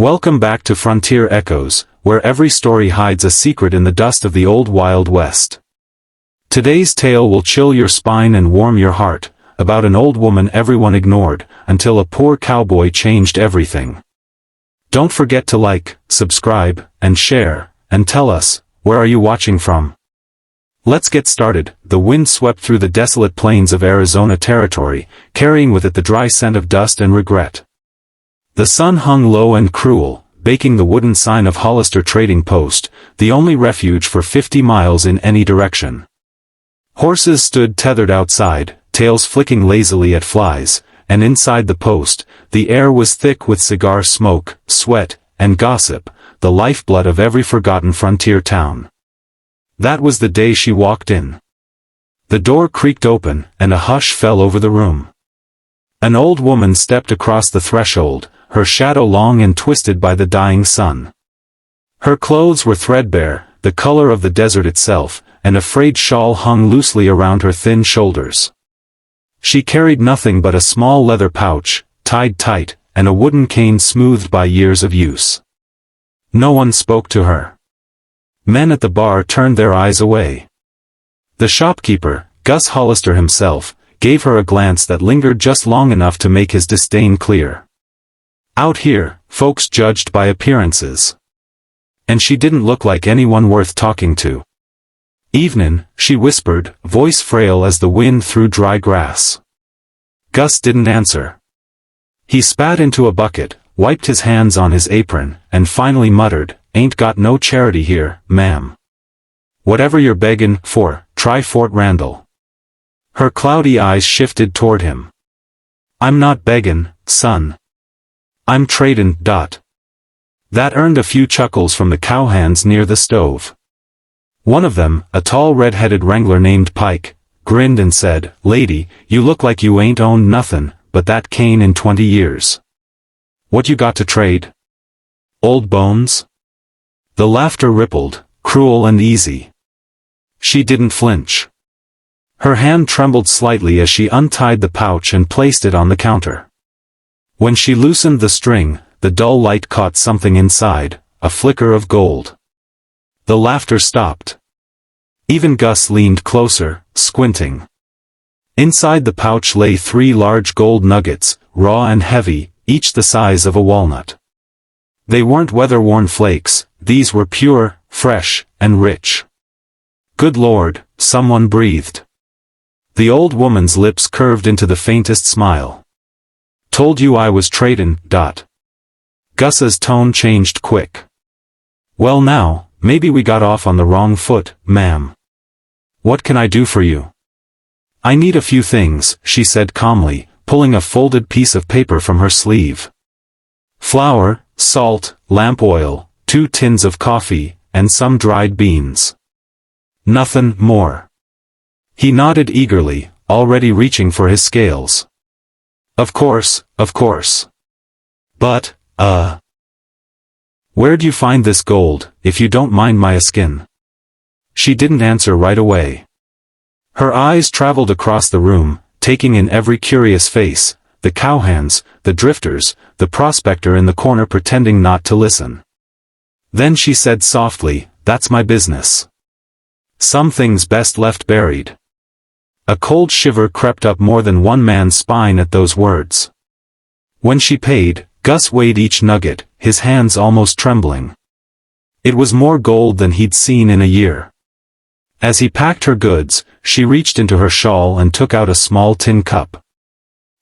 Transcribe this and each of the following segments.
Welcome back to Frontier Echoes, where every story hides a secret in the dust of the old Wild West. Today's tale will chill your spine and warm your heart, about an old woman everyone ignored, until a poor cowboy changed everything. Don't forget to like, subscribe, and share, and tell us, where are you watching from? Let's get started. The wind swept through the desolate plains of Arizona Territory, carrying with it the dry scent of dust and regret. The sun hung low and cruel, baking the wooden sign of Hollister Trading Post, the only refuge for 50 miles in any direction. Horses stood tethered outside, tails flicking lazily at flies, and inside the post, the air was thick with cigar smoke, sweat, and gossip, the lifeblood of every forgotten frontier town. That was the day she walked in. The door creaked open, and a hush fell over the room. An old woman stepped across the threshold, her shadow long and twisted by the dying sun. Her clothes were threadbare, the color of the desert itself, and a frayed shawl hung loosely around her thin shoulders. She carried nothing but a small leather pouch, tied tight, and a wooden cane smoothed by years of use. No one spoke to her. Men at the bar turned their eyes away. The shopkeeper, Gus Hollister himself, gave her a glance that lingered just long enough to make his disdain clear. Out here, folks judged by appearances. And she didn't look like anyone worth talking to. "Evenin'," she whispered, voice frail as the wind through dry grass. Gus didn't answer. He spat into a bucket, wiped his hands on his apron, and finally muttered, "Ain't got no charity here, ma'am. Whatever you're beggin' for, try Fort Randall." Her cloudy eyes shifted toward him. "I'm not beggin', son. I'm tradin'." That earned a few chuckles from the cowhands near the stove. One of them, a tall red-headed wrangler named Pike, grinned and said, "Lady, you look like you ain't owned nothin' but that cane in 20 years. What you got to trade? Old bones?" The laughter rippled, cruel and easy. She didn't flinch. Her hand trembled slightly as she untied the pouch and placed it on the counter. When she loosened the string, the dull light caught something inside, a flicker of gold. The laughter stopped. Even Gus leaned closer, squinting. Inside the pouch lay 3 large gold nuggets, raw and heavy, each the size of a walnut. They weren't weather-worn flakes, these were pure, fresh, and rich. "Good Lord," someone breathed. The old woman's lips curved into the faintest smile. "Told you I was tradin'." Gus's tone changed quick. "Well now, maybe we got off on the wrong foot, ma'am. What can I do for you?" "I need a few things," she said calmly, pulling a folded piece of paper from her sleeve. "Flour, salt, lamp oil, 2 tins of coffee, and some dried beans. Nothin' more." He nodded eagerly, already reaching for his scales. Of course. But, where'd you find this gold, if you don't mind my askin?" She didn't answer right away. Her eyes traveled across the room, taking in every curious face, the cowhands, the drifters, the prospector in the corner pretending not to listen. Then she said softly, "That's my business. Some things best left buried." A cold shiver crept up more than one man's spine at those words. When she paid, Gus weighed each nugget, his hands almost trembling. It was more gold than he'd seen in a year. As he packed her goods, she reached into her shawl and took out a small tin cup.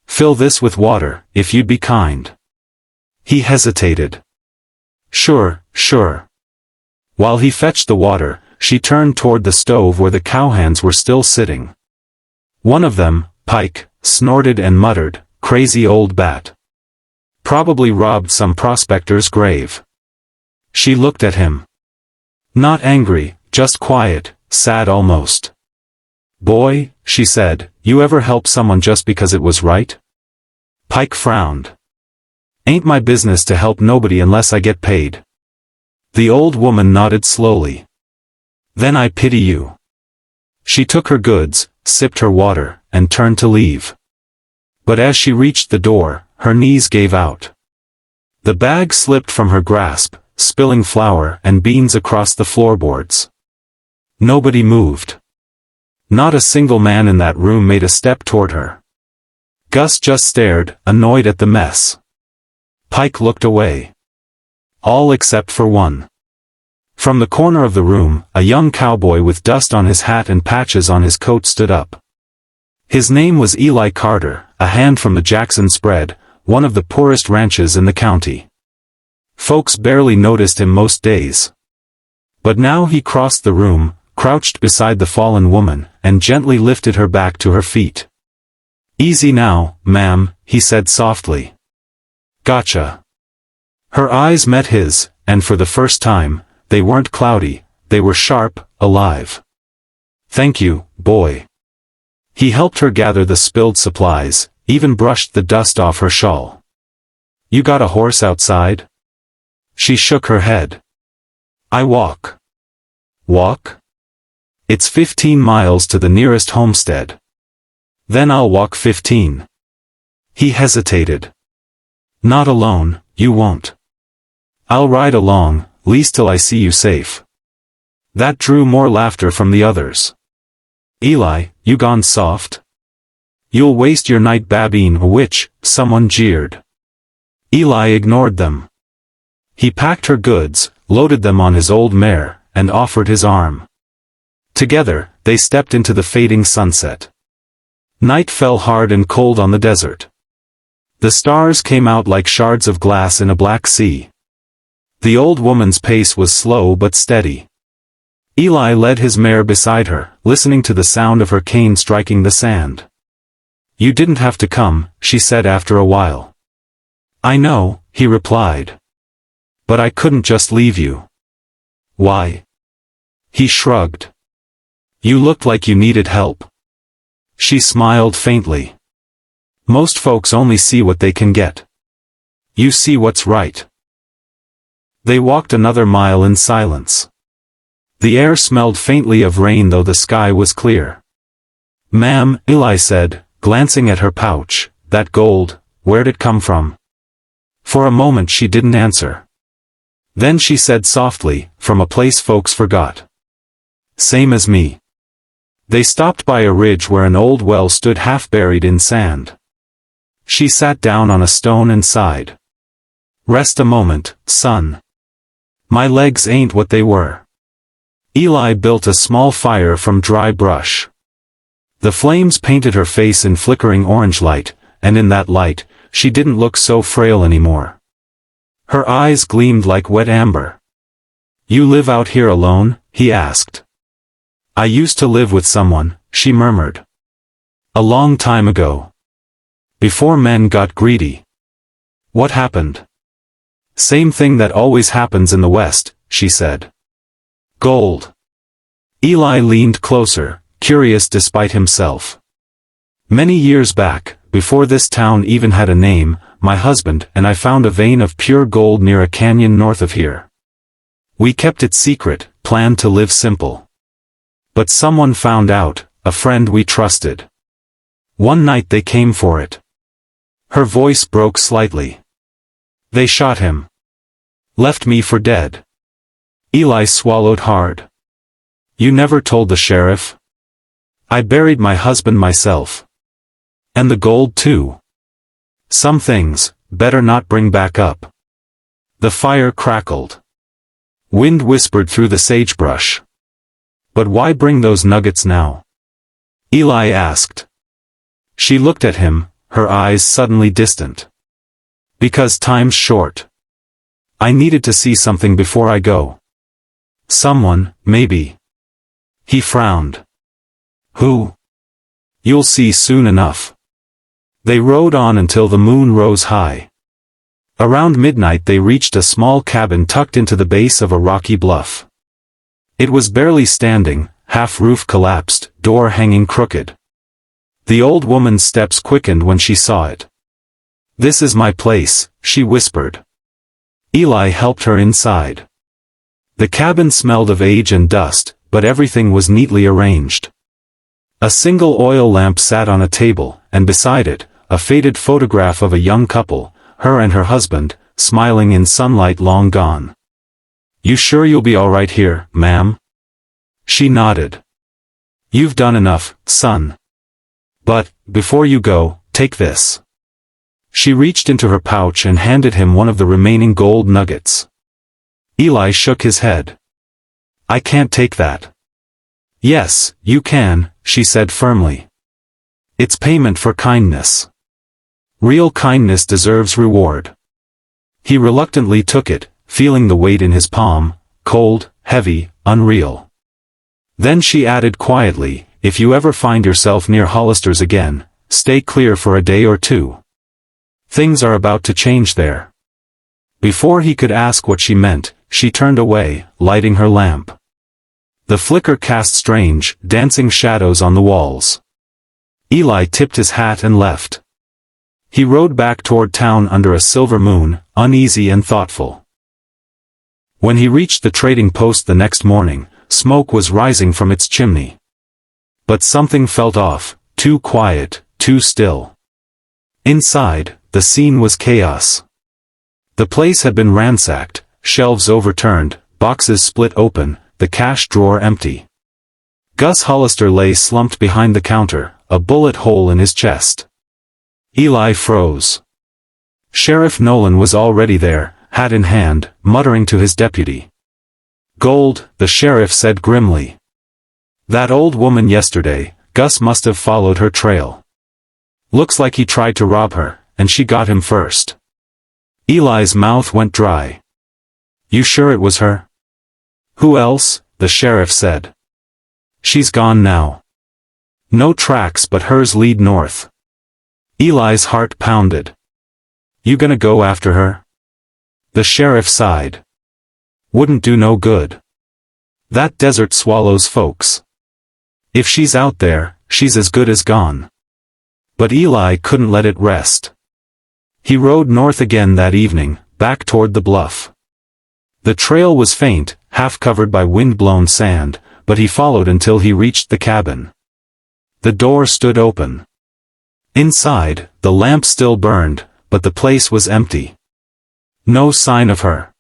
"Fill this with water, if you'd be kind." He hesitated. Sure. While he fetched the water, she turned toward the stove where the cowhands were still sitting. One of them, Pike, snorted and muttered, "Crazy old bat. Probably robbed some prospector's grave." She looked at him. Not angry, just quiet, sad almost. "Boy," she said, "you ever help someone just because it was right?" Pike frowned. "Ain't my business to help nobody unless I get paid." The old woman nodded slowly. "Then I pity you." She took her goods, sipped her water, and turned to leave. But as she reached the door, her knees gave out. The bag slipped from her grasp, spilling flour and beans across the floorboards. Nobody moved. Not a single man in that room made a step toward her. Gus just stared, annoyed at the mess. Pike looked away. All except for one. From the corner of the room, a young cowboy with dust on his hat and patches on his coat stood up. His name was Eli Carter, a hand from the Jackson spread, one of the poorest ranches in the county. Folks barely noticed him most days. But now he crossed the room, crouched beside the fallen woman, and gently lifted her back to her feet. "Easy now, ma'am," he said softly. "Gotcha." Her eyes met his, and for the first time, they weren't cloudy, they were sharp, alive. "Thank you, boy." He helped her gather the spilled supplies, even brushed the dust off her shawl. "You got a horse outside?" She shook her head. "I walk." "Walk?" "It's 15 miles to the nearest homestead." "Then I'll walk 15. He hesitated. "Not alone, you won't." "I'll ride along, least till I see you safe." That drew more laughter from the others. "Eli, you gone soft? You'll waste your night babbing a witch," someone jeered. Eli ignored them. He packed her goods, loaded them on his old mare, and offered his arm. Together, they stepped into the fading sunset. Night fell hard and cold on the desert. The stars came out like shards of glass in a black sea. The old woman's pace was slow but steady. Eli led his mare beside her, listening to the sound of her cane striking the sand. "You didn't have to come," she said after a while. "I know," he replied. "But I couldn't just leave you." "Why?" He shrugged. "You looked like you needed help." She smiled faintly. "Most folks only see what they can get. You see what's right." They walked another mile in silence. The air smelled faintly of rain though the sky was clear. "Ma'am," Eli said, glancing at her pouch, "that gold, where'd it come from?" For a moment she didn't answer. Then she said softly, "From a place folks forgot. Same as me." They stopped by a ridge where an old well stood half buried in sand. She sat down on a stone and sighed. "Rest a moment, son. My legs ain't what they were." Eli built a small fire from dry brush. The flames painted her face in flickering orange light, and in that light, she didn't look so frail anymore. Her eyes gleamed like wet amber. "You live out here alone?" he asked. "I used to live with someone," she murmured. "A long time ago. Before men got greedy." "What happened?" "Same thing that always happens in the West," she said. "Gold." Eli leaned closer, curious despite himself. "Many years back, before this town even had a name, my husband and I found a vein of pure gold near a canyon north of here. We kept it secret, planned to live simple. But someone found out, a friend we trusted. One night they came for it." Her voice broke slightly. "They shot him. Left me for dead." Eli swallowed hard. "You never told the sheriff?" "I buried my husband myself." "And the gold too?" "Some things, better not bring back up." The fire crackled. Wind whispered through the sagebrush. "But why bring those nuggets now?" Eli asked. She looked at him, her eyes suddenly distant. "Because time's short. I needed to see something before I go. Someone, maybe." He frowned. "Who?" "You'll see soon enough." They rode on until the moon rose high. Around midnight they reached a small cabin tucked into the base of a rocky bluff. It was barely standing, half-roof collapsed, door hanging crooked. The old woman's steps quickened when she saw it. "This is my place," she whispered. Eli helped her inside. The cabin smelled of age and dust, but everything was neatly arranged. A single oil lamp sat on a table, and beside it, a faded photograph of a young couple, her and her husband, smiling in sunlight long gone. "You sure you'll be all right here, ma'am?" She nodded. "You've done enough, son. But, before you go, take this." She reached into her pouch and handed him one of the remaining gold nuggets. Eli shook his head. "I can't take that." "Yes, you can," she said firmly. "It's payment for kindness. Real kindness deserves reward." He reluctantly took it, feeling the weight in his palm, cold, heavy, unreal. Then she added quietly, "If you ever find yourself near Hollister's again, stay clear for a day or two. Things are about to change there." Before he could ask what she meant, she turned away, lighting her lamp. The flicker cast strange, dancing shadows on the walls. Eli tipped his hat and left. He rode back toward town under a silver moon, uneasy and thoughtful. When he reached the trading post the next morning, smoke was rising from its chimney. But something felt off, too quiet, too still. Inside, the scene was chaos. The place had been ransacked, shelves overturned, boxes split open, the cash drawer empty. Gus Hollister lay slumped behind the counter, a bullet hole in his chest. Eli froze. Sheriff Nolan was already there, hat in hand, muttering to his deputy. "Gold," the sheriff said grimly. "That old woman yesterday, Gus must have followed her trail. Looks like he tried to rob her, and she got him first." Eli's mouth went dry. "You sure it was her?" "Who else?" the sheriff said. "She's gone now. No tracks but hers lead north." Eli's heart pounded. "You gonna go after her?" The sheriff sighed. "Wouldn't do no good. That desert swallows folks. If she's out there, she's as good as gone." But Eli couldn't let it rest. He rode north again that evening, back toward the bluff. The trail was faint, half covered by wind-blown sand, but he followed until he reached the cabin. The door stood open. Inside, the lamp still burned, but the place was empty. No sign of her.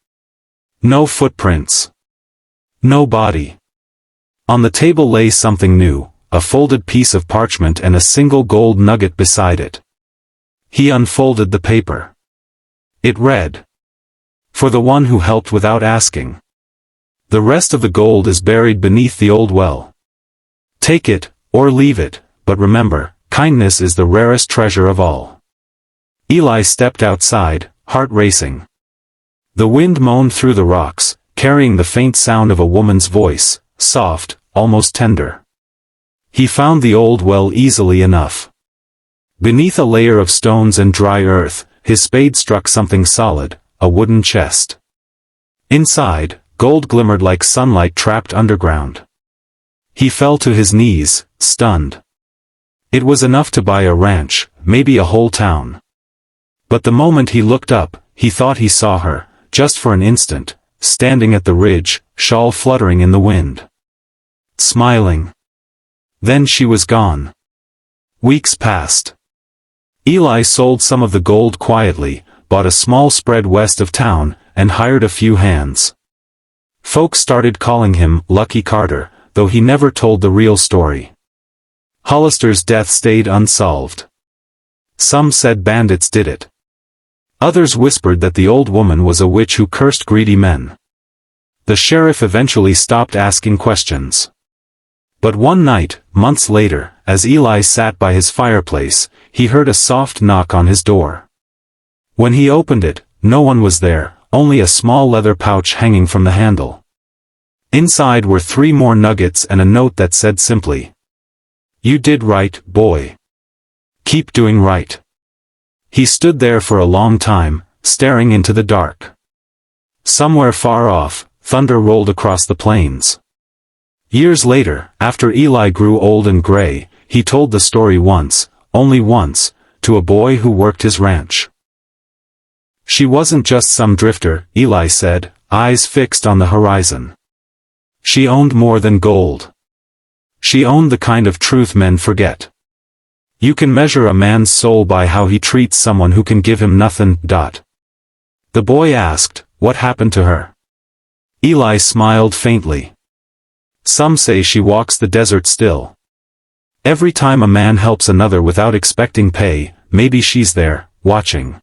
No footprints. No body. On the table lay something new, a folded piece of parchment and a single gold nugget beside it. He unfolded the paper. It read, "For the one who helped without asking. The rest of the gold is buried beneath the old well. Take it, or leave it, but remember, kindness is the rarest treasure of all." Eli stepped outside, heart racing. The wind moaned through the rocks, carrying the faint sound of a woman's voice, soft, almost tender. He found the old well easily enough. Beneath a layer of stones and dry earth, his spade struck something solid, a wooden chest. Inside, gold glimmered like sunlight trapped underground. He fell to his knees, stunned. It was enough to buy a ranch, maybe a whole town. But the moment he looked up, he thought he saw her, just for an instant, standing at the ridge, shawl fluttering in the wind. Smiling. Then she was gone. Weeks passed. Eli sold some of the gold quietly, bought a small spread west of town, and hired a few hands. Folks started calling him Lucky Carter, though he never told the real story. Hollister's death stayed unsolved. Some said bandits did it. Others whispered that the old woman was a witch who cursed greedy men. The sheriff eventually stopped asking questions. But one night, months later, as Eli sat by his fireplace, he heard a soft knock on his door. When he opened it, no one was there, only a small leather pouch hanging from the handle. Inside were 3 more nuggets and a note that said simply, "You did right, boy. Keep doing right." He stood there for a long time, staring into the dark. Somewhere far off, thunder rolled across the plains. Years later, after Eli grew old and gray, he told the story once, only once, to a boy who worked his ranch. "She wasn't just some drifter," Eli said, eyes fixed on the horizon. "She owned more than gold. She owned the kind of truth men forget. You can measure a man's soul by how he treats someone who can give him nothing. The boy asked, "What happened to her?" Eli smiled faintly. "Some say she walks the desert still. Every time a man helps another without expecting pay, maybe she's there, watching."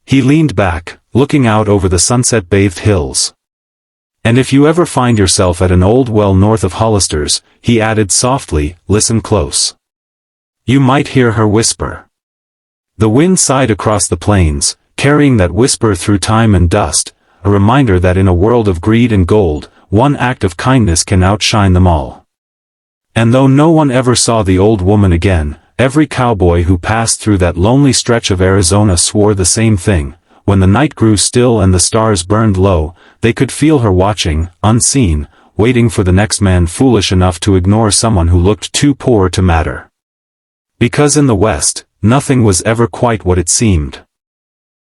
He leaned back, looking out over the sunset-bathed hills. "And if you ever find yourself at an old well north of Hollister's," he added softly, "listen close. You might hear her whisper." The wind sighed across the plains, carrying that whisper through time and dust, a reminder that in a world of greed and gold, one act of kindness can outshine them all. And though no one ever saw the old woman again, every cowboy who passed through that lonely stretch of Arizona swore the same thing: when the night grew still and the stars burned low, they could feel her watching, unseen, waiting for the next man foolish enough to ignore someone who looked too poor to matter. Because in the West, nothing was ever quite what it seemed.